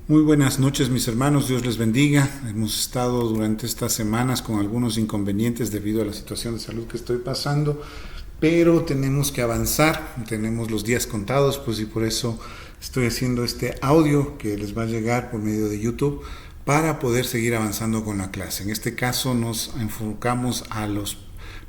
Muy buenas noches, mis hermanos, Dios les bendiga. Hemos estado durante estas semanas con algunos inconvenientes debido a la situación de salud que estoy pasando, pero tenemos que avanzar, tenemos los días contados, pues, y por eso estoy haciendo este audio que les va a llegar por medio de YouTube para poder seguir avanzando con la clase. En este caso nos enfocamos a los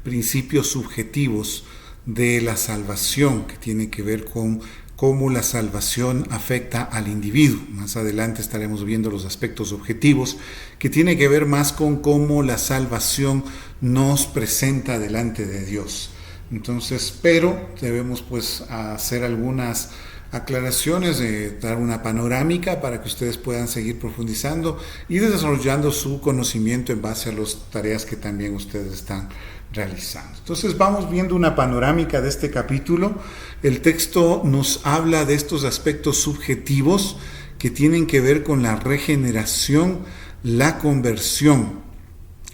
principios subjetivos de la salvación, que tiene que ver con cómo la salvación afecta al individuo. Más adelante estaremos viendo los aspectos objetivos, que tiene que ver más con cómo la salvación nos presenta delante de Dios. Entonces, pero debemos pues hacer algunas aclaraciones, dar una panorámica para que ustedes puedan seguir profundizando y desarrollando su conocimiento en base a las tareas que también ustedes están realizando. Entonces vamos viendo una panorámica de este capítulo. El texto nos habla de estos aspectos subjetivos que tienen que ver con la regeneración, la conversión.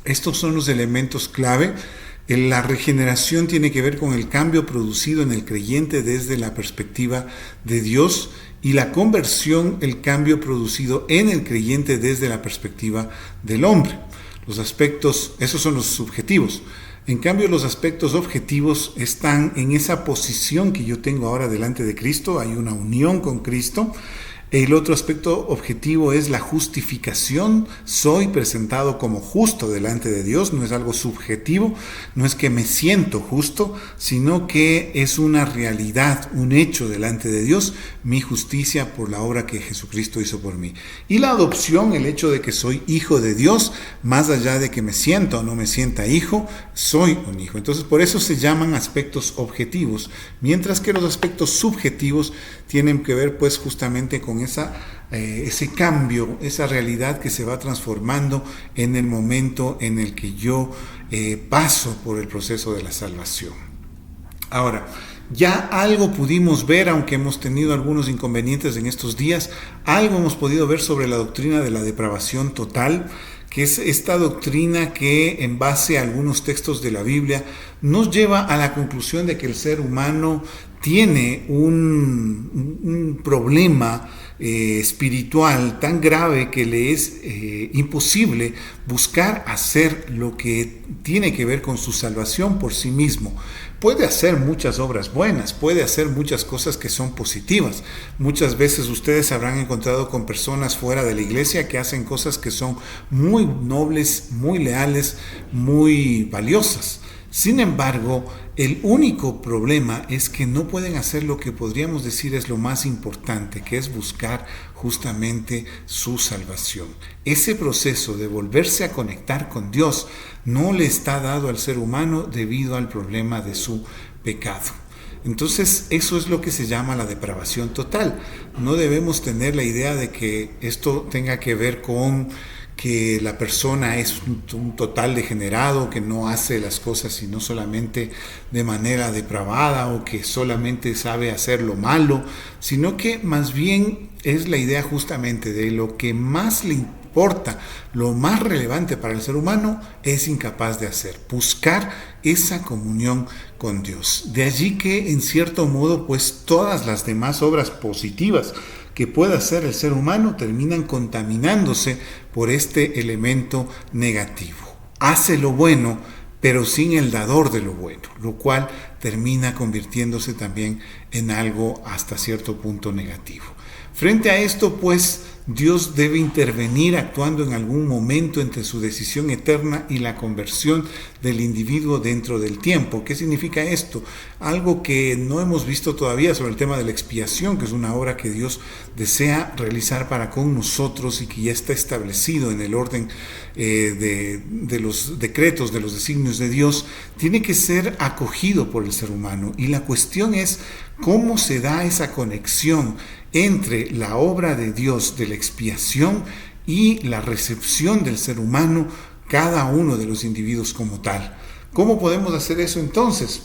Estos son los elementos clave. La regeneración tiene que ver con el cambio producido en el creyente desde la perspectiva de Dios, y la conversión, el cambio producido en el creyente desde la perspectiva del hombre. Los aspectos, esos son los subjetivos. En cambio, los aspectos objetivos están en esa posición que yo tengo ahora delante de Cristo. Hay una unión con Cristo. El otro aspecto objetivo es la justificación. Soy presentado como justo delante de Dios. No es algo subjetivo, no es que me siento justo, sino que es una realidad, un hecho delante de Dios, mi justicia por la obra que Jesucristo hizo por mí. Y la adopción, el hecho de que soy hijo de Dios, más allá de que me sienta o no me sienta hijo, soy un hijo. Entonces, por eso se llaman aspectos objetivos, mientras que los aspectos subjetivos tienen que ver pues justamente con ese cambio, esa realidad que se va transformando en el momento en el que yo paso por el proceso de la salvación. Ahora, ya algo pudimos ver, aunque hemos tenido algunos inconvenientes en estos días, algo hemos podido ver sobre la doctrina de la depravación total, que es esta doctrina que, en base a algunos textos de la Biblia, nos lleva a la conclusión de que el ser humano tiene un problema espiritual tan grave que le es imposible buscar hacer lo que tiene que ver con su salvación por sí mismo. Puede hacer muchas obras buenas, puede hacer muchas cosas que son positivas. Muchas veces ustedes habrán encontrado con personas fuera de la iglesia que hacen cosas que son muy nobles, muy leales, muy valiosas. Sin embargo, el único problema es que no pueden hacer lo que podríamos decir es lo más importante, que es buscar justamente su salvación. Ese proceso de volverse a conectar con Dios no le está dado al ser humano debido al problema de su pecado. Entonces, eso es lo que se llama la depravación total. No debemos tener la idea de que esto tenga que ver con que la persona es un total degenerado, que no hace las cosas sino solamente de manera depravada, o que solamente sabe hacer lo malo, sino que más bien es la idea justamente de lo que más le importa, lo más relevante para el ser humano, es incapaz de hacer, buscar esa comunión con Dios. De allí que, en cierto modo, pues todas las demás obras positivas que pueda hacer el ser humano terminan contaminándose por este elemento negativo. Hace lo bueno, pero sin el dador de lo bueno, lo cual termina convirtiéndose también en algo hasta cierto punto negativo. Frente a esto, pues, Dios debe intervenir actuando en algún momento entre su decisión eterna y la conversión del individuo dentro del tiempo. ¿Qué significa esto? Algo que no hemos visto todavía sobre el tema de la expiación, que es una obra que Dios desea realizar para con nosotros y que ya está establecido en el orden de los decretos, de los designios de Dios, tiene que ser acogido por el ser humano. Y la cuestión es cómo se da esa conexión entre la obra de Dios de la expiación y la recepción del ser humano, cada uno de los individuos como tal. ¿Cómo podemos hacer eso entonces?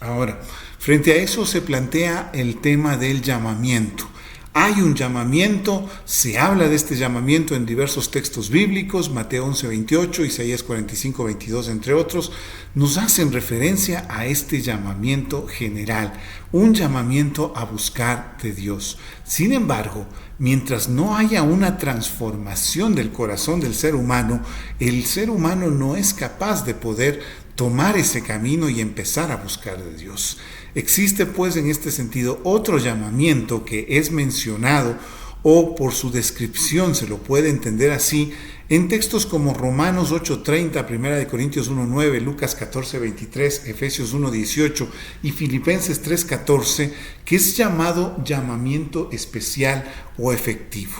Ahora, frente a eso se plantea el tema del llamamiento. Hay un llamamiento, se habla de este llamamiento en diversos textos bíblicos, Mateo 11:28, Isaías 45:22, entre otros, nos hacen referencia a este llamamiento general, un llamamiento a buscar de Dios. Sin embargo, mientras no haya una transformación del corazón del ser humano, el ser humano no es capaz de poder tomar ese camino y empezar a buscar de Dios. Existe pues en este sentido otro llamamiento que es mencionado, o por su descripción se lo puede entender así, en textos como Romanos 8:30, 1 Corintios 1:9, Lucas 14:23, Efesios 1:18 y Filipenses 3:14, que es llamado llamamiento especial o efectivo.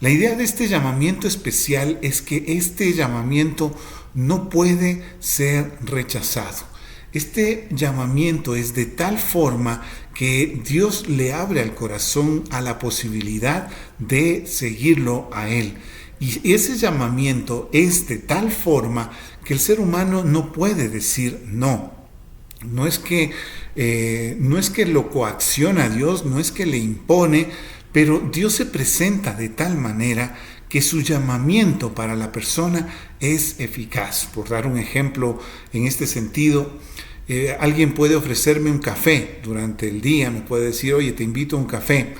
La idea de este llamamiento especial es que este llamamiento no puede ser rechazado. Este llamamiento es de tal forma que Dios le abre al corazón a la posibilidad de seguirlo a Él. Y ese llamamiento es de tal forma que el ser humano no puede decir no. No es que lo coacciona a Dios, no es que le impone, pero Dios se presenta de tal manera que su llamamiento para la persona es eficaz. Por dar un ejemplo en este sentido, alguien puede ofrecerme un café durante el día, me puede decir, oye, te invito a un café,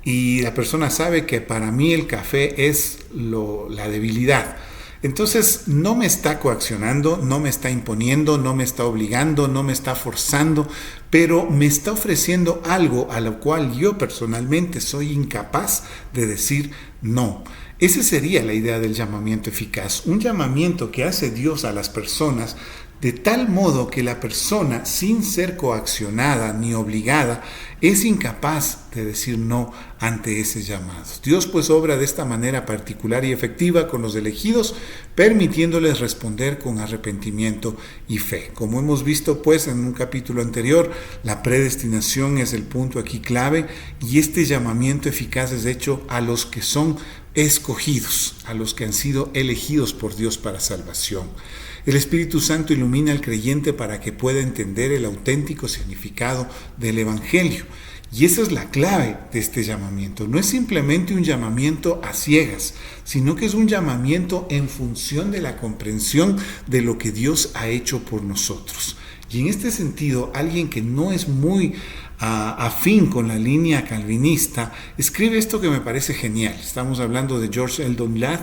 y la persona sabe que para mí el café es la debilidad. Entonces no me está coaccionando, no me está imponiendo, no me está obligando, no me está forzando, pero me está ofreciendo algo a lo cual yo personalmente soy incapaz de decir no. Esa sería la idea del llamamiento eficaz, un llamamiento que hace Dios a las personas de tal modo que la persona, sin ser coaccionada ni obligada, es incapaz de decir no ante ese llamado. Dios pues obra de esta manera particular y efectiva con los elegidos, permitiéndoles responder con arrepentimiento y fe. Como hemos visto pues en un capítulo anterior, la predestinación es el punto aquí clave, y este llamamiento eficaz es hecho a los que son escogidos, a los que han sido elegidos por Dios para salvación. El Espíritu Santo ilumina al creyente para que pueda entender el auténtico significado del Evangelio. Y esa es la clave de este llamamiento. No es simplemente un llamamiento a ciegas, sino que es un llamamiento en función de la comprensión de lo que Dios ha hecho por nosotros. Y en este sentido, alguien que no es muy afín con la línea calvinista, escribe esto que me parece genial. Estamos hablando de George Eldon Ladd,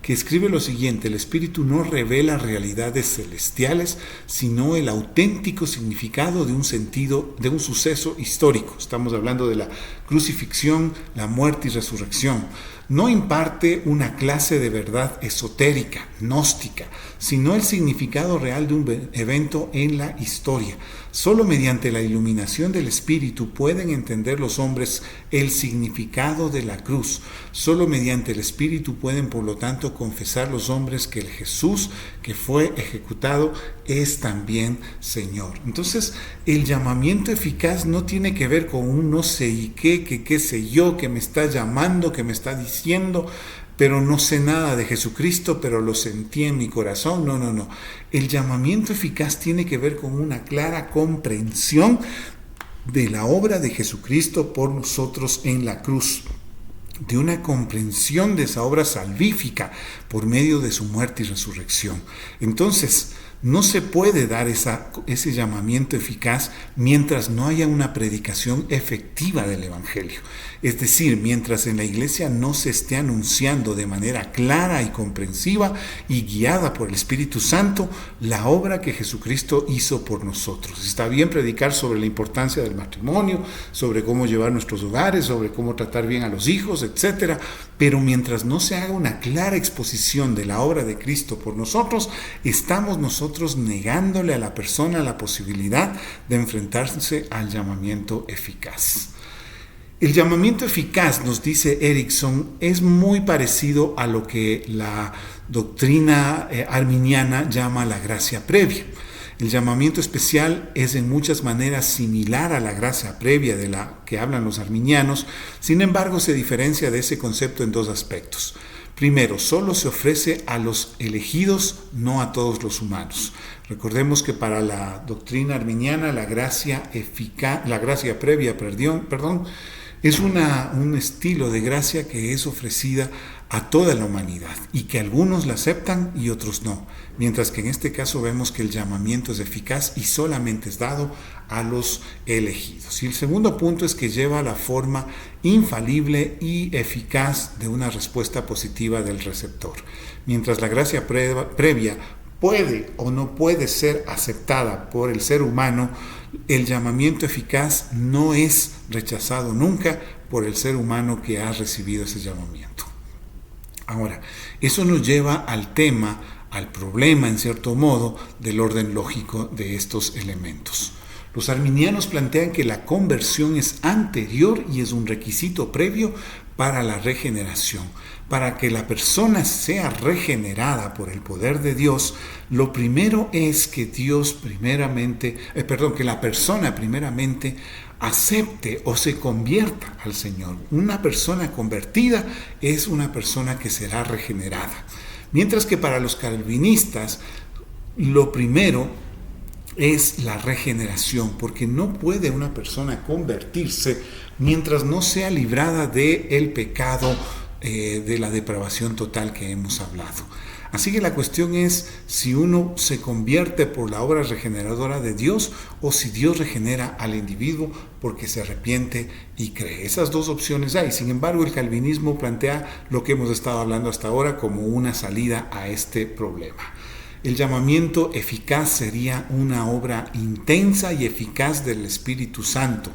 que escribe lo siguiente: el Espíritu no revela realidades celestiales, sino el auténtico significado de un sentido, de un suceso histórico. Estamos hablando de la crucifixión, la muerte y resurrección. No imparte una clase de verdad esotérica, gnóstica, sino el significado real de un evento en la historia. Solo mediante la iluminación del Espíritu pueden entender los hombres el significado de la cruz. Solo mediante el Espíritu pueden, por lo tanto, confesar los hombres que el Jesús que fue ejecutado es también Señor. Entonces, el llamamiento eficaz no tiene que ver con un no sé y qué sé yo, que me está llamando, que me está diciendo, pero no sé nada de Jesucristo, pero lo sentí en mi corazón. No. El llamamiento eficaz tiene que ver con una clara comprensión de la obra de Jesucristo por nosotros en la cruz, de una comprensión de esa obra salvífica por medio de su muerte y resurrección. Entonces, no se puede dar ese llamamiento eficaz mientras no haya una predicación efectiva del Evangelio. Es decir, mientras en la iglesia no se esté anunciando de manera clara y comprensiva y guiada por el Espíritu Santo la obra que Jesucristo hizo por nosotros. Está bien predicar sobre la importancia del matrimonio, sobre cómo llevar nuestros hogares, sobre cómo tratar bien a los hijos, etc. Pero mientras no se haga una clara exposición de la obra de Cristo por nosotros, estamos nosotros negándole a la persona la posibilidad de enfrentarse al llamamiento eficaz. El llamamiento eficaz, nos dice Erickson, es muy parecido a lo que la doctrina arminiana llama la gracia previa. El llamamiento especial es en muchas maneras similar a la gracia previa de la que hablan los arminianos, sin embargo se diferencia de ese concepto en dos aspectos. Primero, solo se ofrece a los elegidos, no a todos los humanos. Recordemos que para la doctrina arminiana la gracia previa, Es un estilo de gracia que es ofrecida a toda la humanidad y que algunos la aceptan y otros no, mientras que en este caso vemos que el llamamiento es eficaz y solamente es dado a los elegidos. Y el segundo punto es que lleva la forma infalible y eficaz de una respuesta positiva del receptor. Mientras la gracia previa puede o no puede ser aceptada por el ser humano, el llamamiento eficaz no es rechazado nunca por el ser humano que ha recibido ese llamamiento. Ahora, eso nos lleva al tema, al problema en cierto modo, del orden lógico de estos elementos. Los arminianos plantean que la conversión es anterior y es un requisito previo para la regeneración. Para que la persona sea regenerada por el poder de Dios, lo primero es que que la persona primeramente acepte o se convierta al Señor. Una persona convertida es una persona que será regenerada. Mientras que para los calvinistas, lo primero es la regeneración, porque no puede una persona convertirse mientras no sea librada del pecado, de la depravación total que hemos hablado. Así que la cuestión es si uno se convierte por la obra regeneradora de Dios o si Dios regenera al individuo porque se arrepiente y cree. Esas dos opciones hay. Sin embargo, el calvinismo plantea lo que hemos estado hablando hasta ahora como una salida a este problema. El llamamiento eficaz sería una obra intensa y eficaz del Espíritu Santo.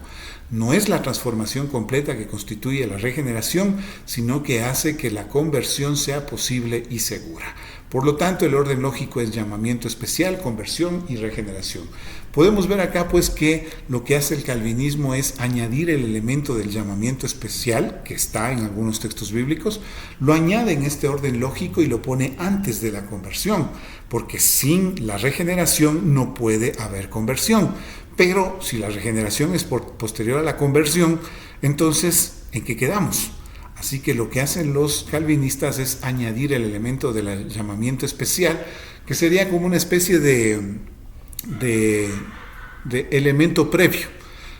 No es la transformación completa que constituye la regeneración, sino que hace que la conversión sea posible y segura. Por lo tanto, el orden lógico es llamamiento especial, conversión y regeneración. Podemos ver acá pues que lo que hace el calvinismo es añadir el elemento del llamamiento especial, que está en algunos textos bíblicos, lo añade en este orden lógico y lo pone antes de la conversión, porque sin la regeneración no puede haber conversión. Pero si la regeneración es posterior a la conversión, entonces, ¿en qué quedamos? Así que lo que hacen los calvinistas es añadir el elemento del llamamiento especial, que sería como una especie de elemento previo.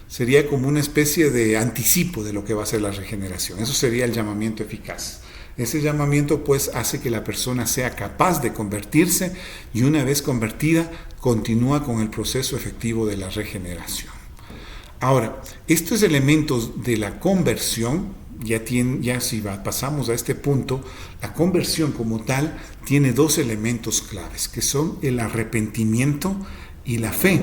Sería como una especie de anticipo de lo que va a ser la regeneración. Eso sería el llamamiento eficaz. Ese llamamiento pues hace que la persona sea capaz de convertirse y una vez convertida continúa con el proceso efectivo de la regeneración. Ahora, estos elementos de la conversión, pasamos a este punto, la conversión como tal tiene dos elementos claves, que son el arrepentimiento y la fe.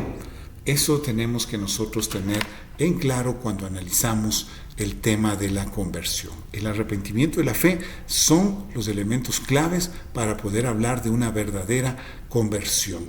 Eso tenemos que nosotros tener en claro cuando analizamos el tema de la conversión. El arrepentimiento y la fe son los elementos claves para poder hablar de una verdadera conversión.